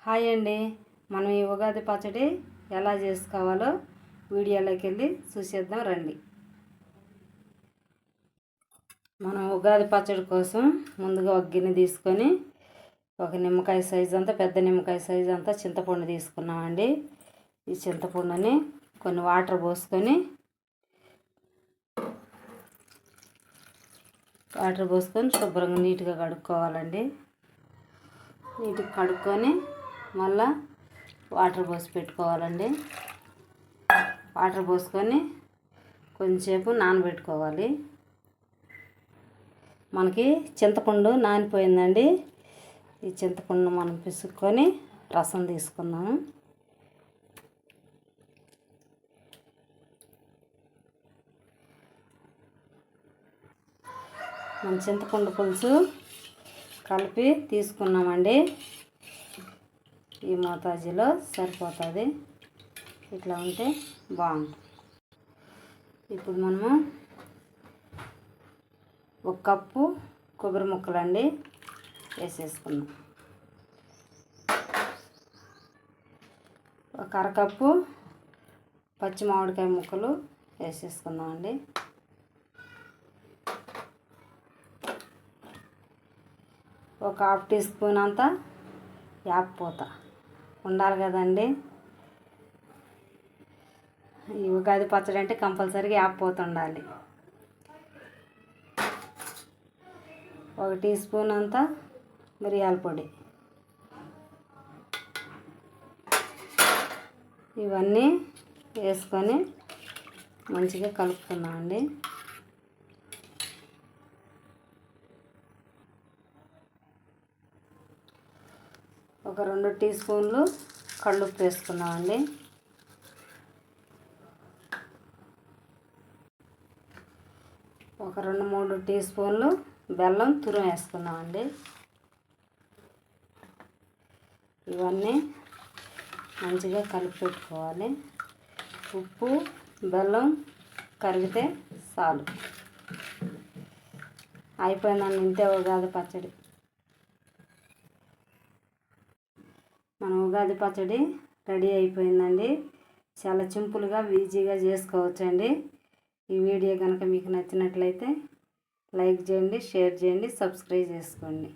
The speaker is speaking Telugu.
హాయ్ అండి. మనం ఈ ఉగాది పచ్చడి ఎలా చేసుకోవాలో వీడియోలోకి వెళ్ళి చూసేద్దాం రండి. మనం ఉగాది పచ్చడి కోసం ముందుగా ఒక గిన్నె తీసుకొని ఒక నిమ్మకాయ సైజు అంతా, పెద్ద నిమ్మకాయ సైజు అంతా చింతపండు తీసుకున్నామండి. ఈ చింతపండుని కొన్ని వాటర్ పోసుకొని శుభ్రంగా నీట్గా కడుక్కోవాలండి. నీట్గా కడుక్కొని మళ్ళా వాటర్ పోసి పెట్టుకోవాలండి. వాటర్ పోసుకొని కొంచెంసేపు నానబెట్టుకోవాలి. మనకి చింతపండు నానిపోయిందండి. ఈ చింతపండు మనం పిసుక్కొని రసం తీసుకున్నాము. మన చింతపండు పులుసు కలిపి తీసుకున్నామండి. ఈ మోతాజులో సరిపోతుంది. ఇట్లా ఉంటే బాగుంటుంది. ఇప్పుడు మనము ఒక కప్పు కొబ్బరి ముక్కలండి వేసేసుకున్నాం. ఒక అరకప్పు పచ్చి మామిడికాయ ముక్కలు వేసేసుకుందామండి. ఒక హాఫ్ టీ స్పూన్ అంతా యాపపూత ఉండాలి కదండి. ఈ ఉగాది పచ్చడి అంటే కంపల్సరీగా యాపపూత ఉండాలి. ఒక టీ స్పూన్ అంతా మిరియాల పొడి. ఇవన్నీ వేసుకొని మంచిగా కలుపుకున్నామండి. ఒక 2 టీ స్పూన్లు కల్లుప్పు వేసుకున్నామండి. ఒక 2-3 టీ స్పూన్లు బెల్లం తురుము వేసుకున్నామండి. ఇవన్నీ మంచిగా కలిపి పెట్టుకోవాలి. ఉప్పు బెల్లం కరిగితే చాలు. అయిపోయిందండి. ఇంతే ఉగాది పచ్చడి. మన ఉగాది పచ్చడి రెడీ అయిపోయిందండి. చాలా సింపుల్గా ఈజీగా చేసుకోవచ్చండి. ఈ వీడియో కనుక మీకు నచ్చినట్లయితే లైక్ చేయండి, షేర్ చేయండి, సబ్స్క్రైబ్ చేసుకోండి.